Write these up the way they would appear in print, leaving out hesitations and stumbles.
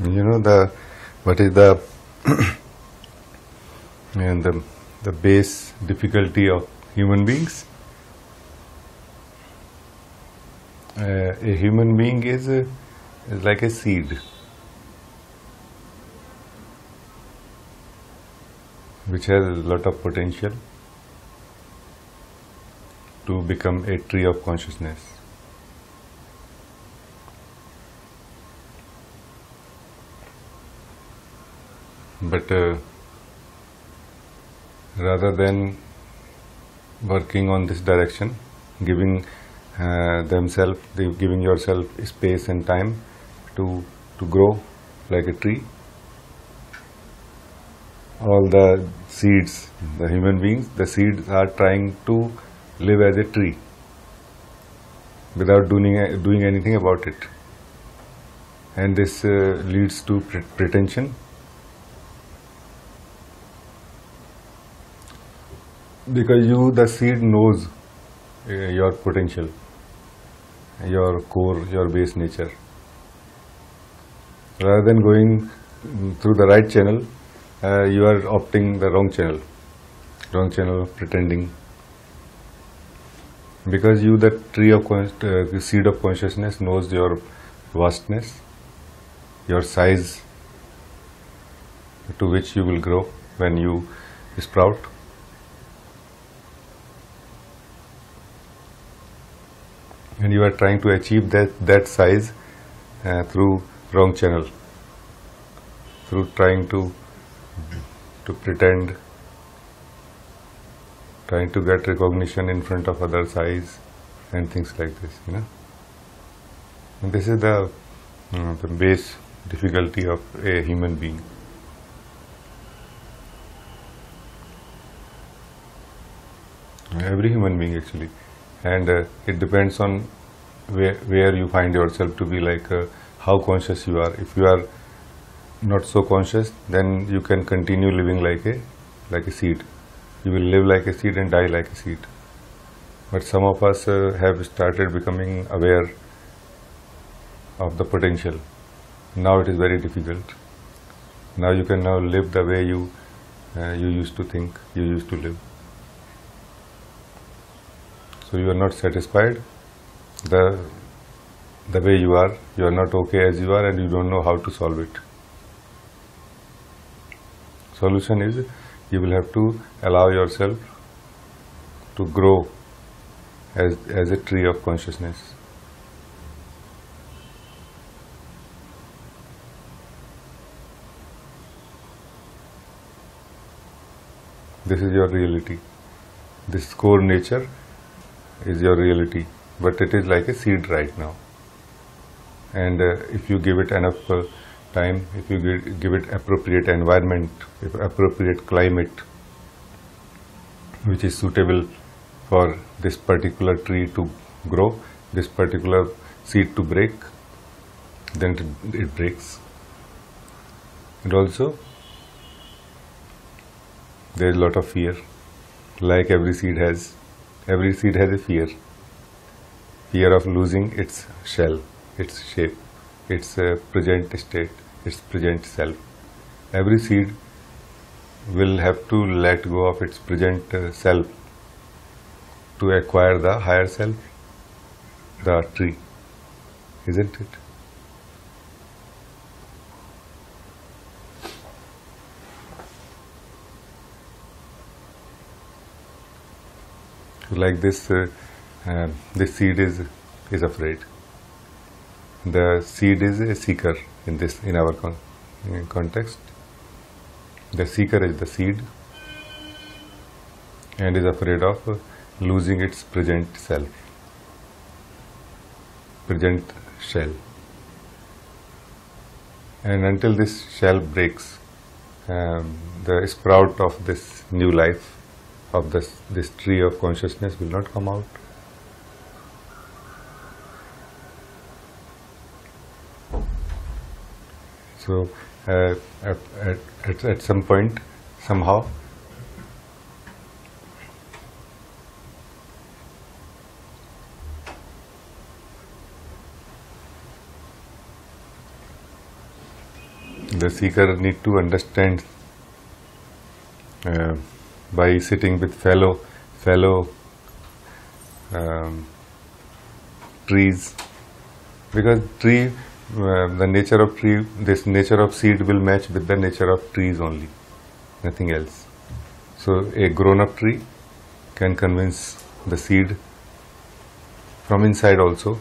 You know what is the and the base difficulty of human beings? A human being is like a seed which has a lot of potential to become a tree of consciousness. But rather than working on this direction, giving giving yourself space and time to grow like a tree, all the seeds, the human beings, the seeds are trying to live as a tree without doing anything about it, and this leads to pretension. Because the seed knows your potential, your core, your base nature. Rather than going through the right channel, you are opting the wrong channel of pretending. Because the tree of the seed of consciousness knows your vastness, your size to which you will grow when you sprout. And you are trying to achieve that size through wrong channel, through trying to pretend, trying to get recognition in front of others' eyes and things like this, And this is the base difficulty of a human being. Every human being actually. And it depends on where you find yourself to be, like how conscious you are. If you are not so conscious, then you can continue living like a seed. You will live like a seed and die like a seed. But some of us have started becoming aware of the potential. Now it is very difficult. Now you can now live the way you used to think, you used to live. So you are not satisfied the way you are not okay as you are, and you don't know how to solve it. Solution is, you will have to allow yourself to grow as a tree of consciousness. This is your reality. This core nature is your reality, but it is like a seed right now. And if you give it enough time, if you give it appropriate environment, appropriate climate, which is suitable for this particular tree to grow, this particular seed to break, then it breaks. And also, there is a lot of fear, like every seed has. Every seed has a fear of losing its shell, its shape, its present state, its present self. Every seed will have to let go of its present self to acquire the higher self, the tree, isn't it? Like this, this seed is afraid. The seed is a seeker in our context. The seeker is the seed and is afraid of losing its present self, present shell. And until this shell breaks, the sprout of this new life, of this tree of consciousness, will not come out. So at some point, somehow, The seeker need to understand by sitting with fellow trees, because tree, the nature of tree, this nature of seed will match with the nature of trees only, nothing else. So a grown-up tree can convince the seed from inside also,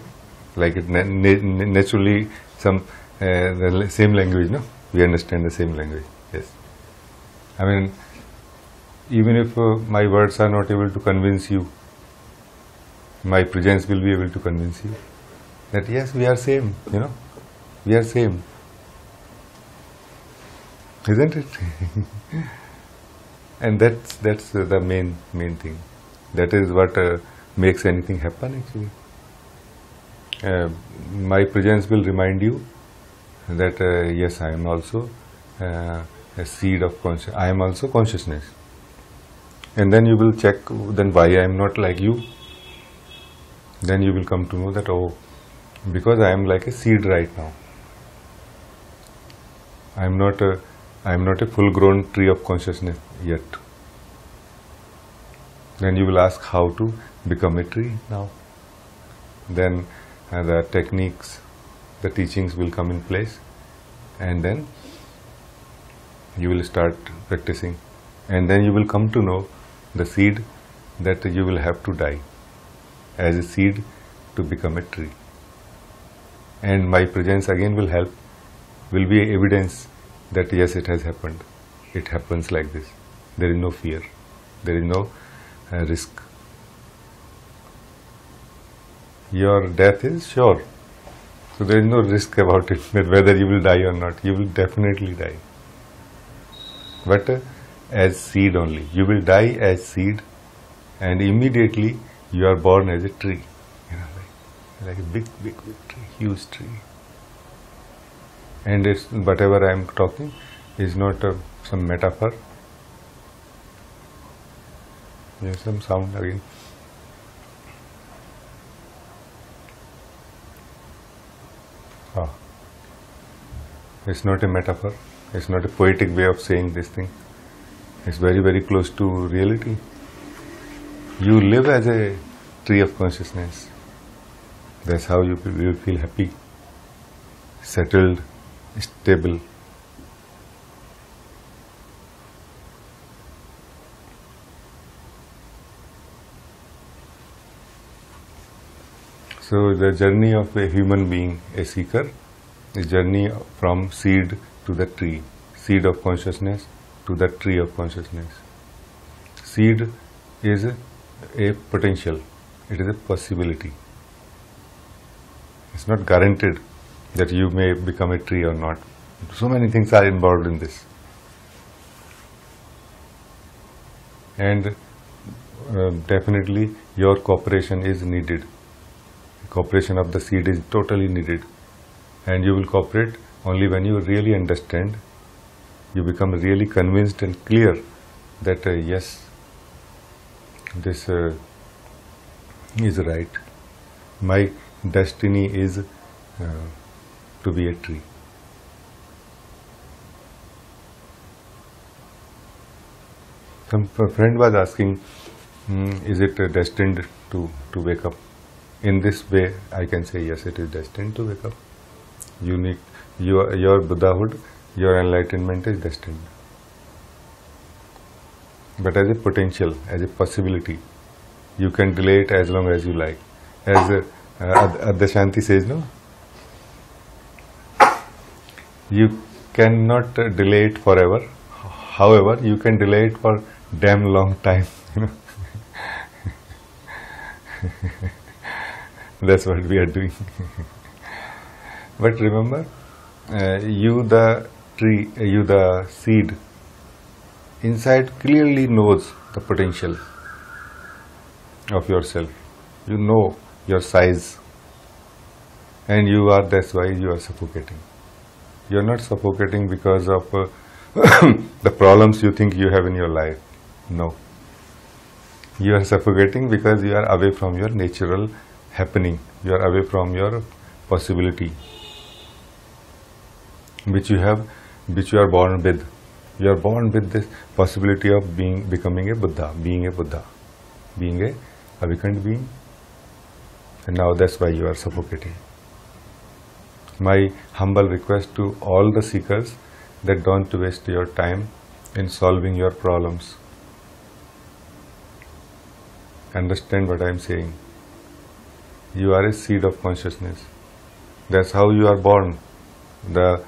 like it naturally, some the same language, no? We understand the same language. Yes, I mean, even if my words are not able to convince you, my presence will be able to convince you that yes, we are same, you know, we are same, isn't it? And that's the main thing. That is what makes anything happen actually. My presence will remind you that yes, I am also a seed of consciousness. I am also consciousness. And then you will check then why I am not like you. Then you will come to know that, oh, because I am like a seed right now. I am not a full-grown tree of consciousness yet. Then you will ask how to become a tree now. Then the techniques, the teachings will come in place, and then you will start practicing, and then you will come to know the seed that you will have to die as a seed to become a tree. And my presence again will help, will be evidence that yes, it has happened. It happens like this. There is no fear. There is no risk. Your death is sure. So there is no risk about it, that whether you will die or not. You will definitely die. But as seed only. You will die as seed, and immediately you are born as a tree. You know, like a big tree, huge tree. And it's, whatever I am talking is not some metaphor. There's some sound again. It's not a metaphor. It's not a poetic way of saying this thing. It's very, very close to reality. You live as a tree of consciousness. That's how you will feel happy, settled, stable. So the journey of a human being, a seeker, is journey from seed to the tree, seed of consciousness to the tree of consciousness. Seed is a potential, it is a possibility. It's not guaranteed that you may become a tree or not. So many things are involved in this. And definitely your cooperation is needed. Cooperation of the seed is totally needed. And you will cooperate only when you really understand, you become really convinced and clear that yes, this is right. My destiny is to be a tree. Some friend was asking, is it destined to wake up? In this way, I can say yes, it is destined to wake up. You need your Buddhahood, your enlightenment is destined. But as a potential, as a possibility, you can delay it as long as you like. As Adyashanti says, no? You cannot delay it forever. However, you can delay it for damn long time. You know? That's what we are doing. But remember, you the tree, you the seed, inside clearly knows the potential of yourself. You know your size, and you are, that's why you are suffocating. You are not suffocating because of the problems you think you have in your life. No. You are suffocating because you are away from your natural happening. You are away from your possibility, which you have which you are born with. You are born with this possibility of becoming a Buddha, being a Buddha, being a awakened being, and now that's why you are suffocating. My humble request to all the seekers that don't waste your time in solving your problems. Understand what I am saying. You are a seed of consciousness. That's how you are born. The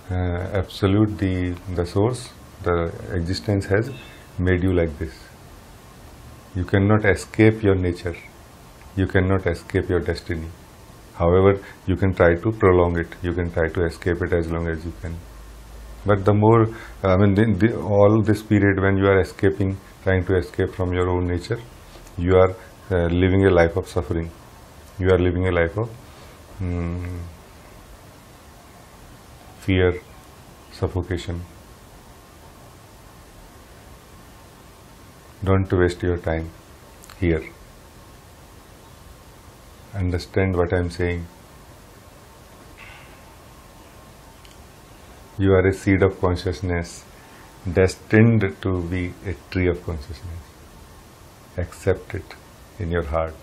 absolute, the source, the existence has made you like this. You cannot escape your nature. You cannot escape your destiny. However, you can try to prolong it. You can try to escape it as long as you can. But the more, all this period when you are escaping, trying to escape from your own nature, you are living a life of suffering. You are living a life of fear, suffocation. Don't waste your time here. Understand what I am saying. You are a seed of consciousness, destined to be a tree of consciousness. Accept it in your heart.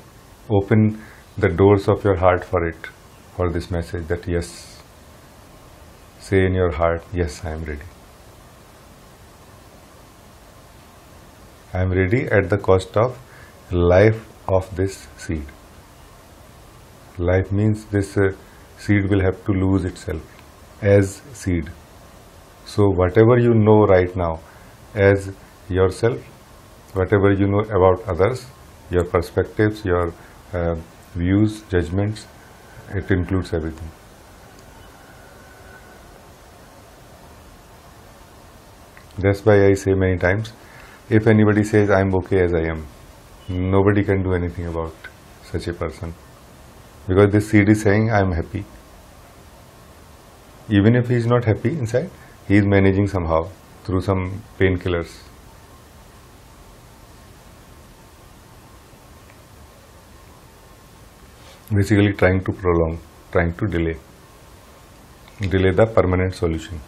Open the doors of your heart for it, for this message that yes. Say in your heart, yes, I am ready. I am ready at the cost of life of this seed. Life means this seed will have to lose itself as seed. So whatever you know right now as yourself, whatever you know about others, your perspectives, your views, judgments, it includes everything. That's why I say many times, if anybody says I am okay as I am, nobody can do anything about such a person. Because this seed is saying I am happy. Even if he is not happy inside, he is managing somehow through some painkillers. Basically trying to prolong, trying to delay the permanent solution.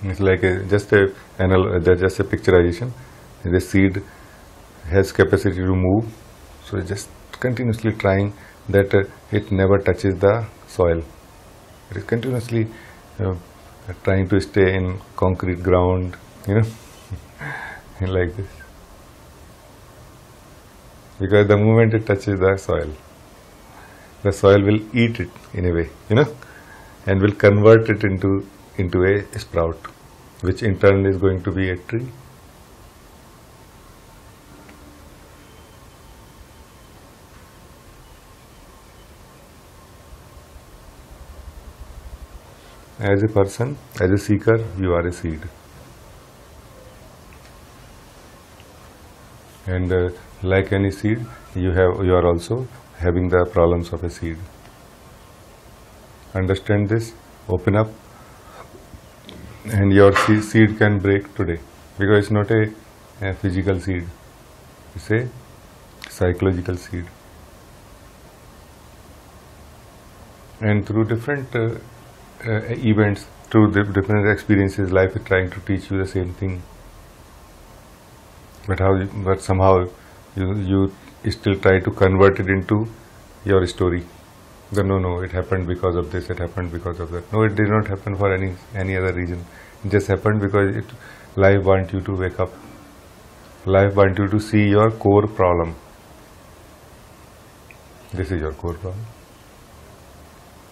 It's like just a picturization. The seed has capacity to move, so just continuously trying that it never touches the soil. It is continuously trying to stay in concrete ground, like this. Because the moment it touches the soil will eat it in a way, and will convert it into a sprout, which in turn is going to be a tree. As a person, as a seeker, you are a seed. And like any seed, you are also having the problems of a seed. Understand this, open up, and your seed can break today, because it's not a physical seed, it's a psychological seed. And through different events, through different experiences, life is trying to teach you the same thing. But somehow you still try to convert it into your story. No, it happened because of this, it happened because of that. No, it did not happen for any other reason. It just happened because life wants you to wake up. Life wants you to see your core problem. This is your core problem.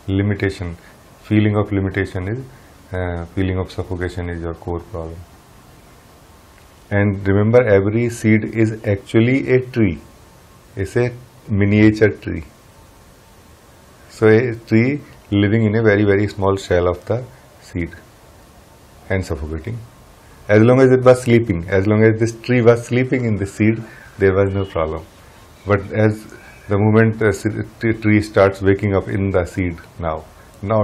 Limitation. Feeling of limitation is, feeling of suffocation is your core problem. And remember, every seed is actually a tree. It's a miniature tree. So a tree living in a very, very small shell of the seed and suffocating. As long as it was sleeping, as long as this tree was sleeping in the seed, there was no problem. But as the moment the tree starts waking up in the seed now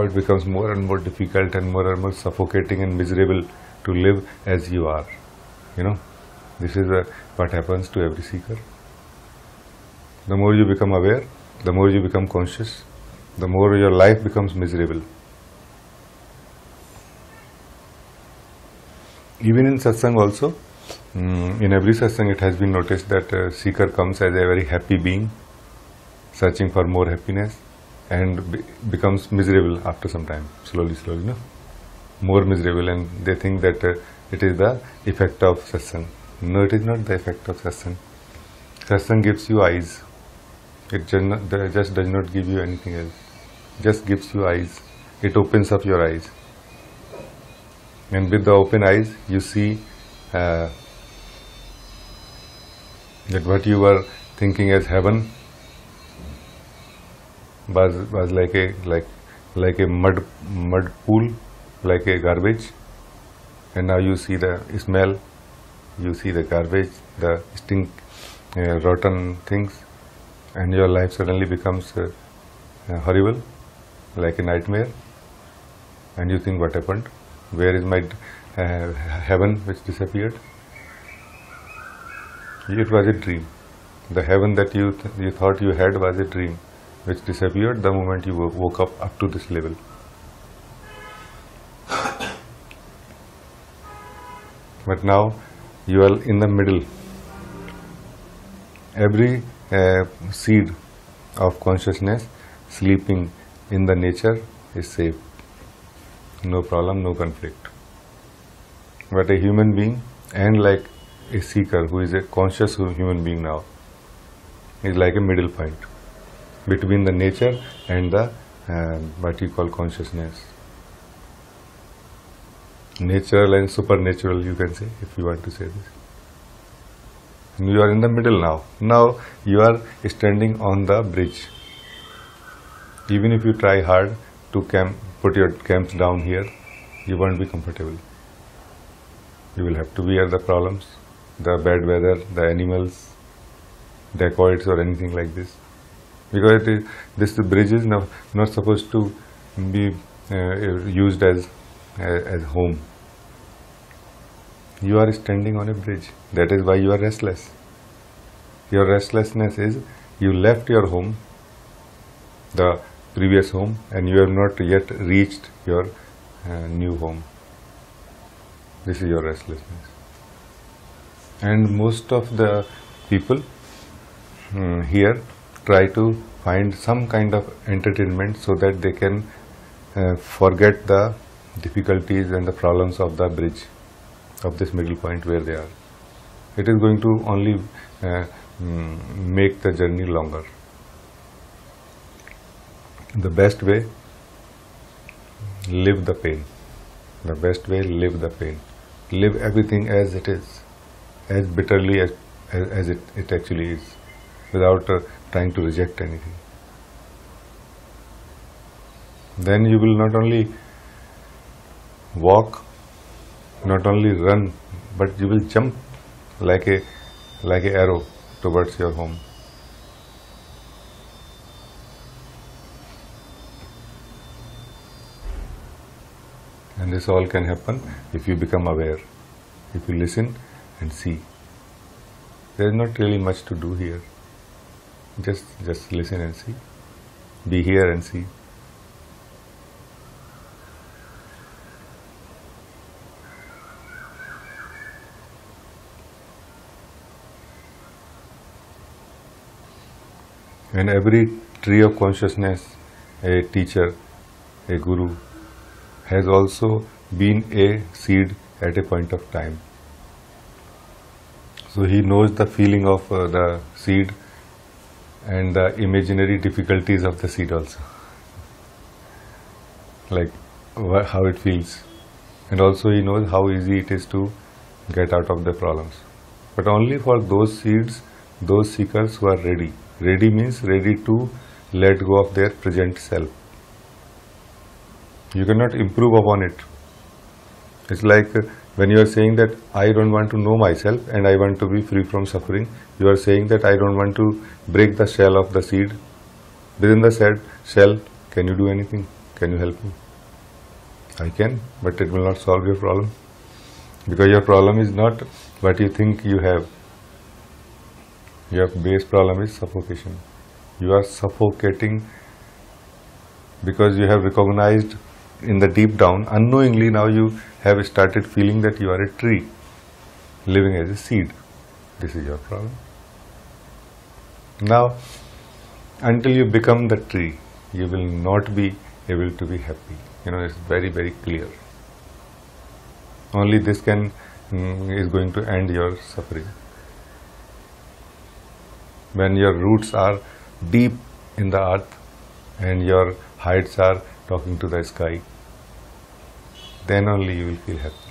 it becomes more and more difficult and more suffocating and miserable to live as you are. This is what happens to every seeker. The more you become aware, the more you become conscious, the more your life becomes miserable. Even in satsang also, in every satsang it has been noticed that seeker comes as a very happy being, searching for more happiness, and becomes miserable after some time, slowly, no? More miserable, and they think that it is the effect of satsang. No, it is not the effect of satsang. Satsang gives you eyes. It just does not give you anything else. Just gives you eyes. It opens up your eyes. And with the open eyes, you see that what you were thinking as heaven was like a mud pool, like a garbage, and now you see the smell, you see the garbage, the stink, rotten things, and your life suddenly becomes horrible, like a nightmare, and you think, what happened? Where is my heaven which disappeared? It was a dream. The heaven that you thought you had was a dream which disappeared the moment you woke up to this level. But now you are in the middle. Every seed of consciousness sleeping in the nature is safe. No problem, no conflict. But a human being, and like a seeker who is a conscious human being now, is like a middle point between the nature and the what you call consciousness. Natural and supernatural, you can say, if you want to say this. And you are in the middle now. Now you are standing on the bridge. Even if you try hard to put your camps down here, you won't be comfortable. You will have to bear the problems, the bad weather, the animals, dacoits or anything like this. Because this bridge is not supposed to be used as home. You are standing on a bridge. That is why you are restless. Your restlessness is you left your home, the previous home, and you have not yet reached your new home. This is your restlessness. And most of the people here try to find some kind of entertainment so that they can forget the difficulties and the problems of the bridge, of this middle point where they are. It is going to only make the journey longer. The best way, live the pain. The best way, live the pain. Live everything as it is, as bitterly as it actually is, without trying to reject anything. Then you will not only walk, not only run, but you will jump like a arrow towards your home. And this all can happen if you become aware, if you listen and see. There is not really much to do here. Just listen and see. Be here and see. And every tree of consciousness, a teacher, a guru, has also been a seed at a point of time. So he knows the feeling of the seed and the imaginary difficulties of the seed also, like how it feels. And also he knows how easy it is to get out of the problems. But only for those seeds, those seekers who are ready. Ready means ready to let go of their present self. You cannot improve upon it. It's like when you are saying that I don't want to know myself and I want to be free from suffering, you are saying that I don't want to break the shell of the seed. Within the shell, can you do anything? Can you help me? I can, but it will not solve your problem. Because your problem is not what you think you have. Your base problem is suffocation. You are suffocating because you have recognized in the deep down, unknowingly now you have started feeling that you are a tree living as a seed. This is your problem. Now, until you become the tree, you will not be able to be happy. It's very, very clear. Only this is going to end your suffering. When your roots are deep in the earth and your heights are talking to the sky, then only you will feel happy.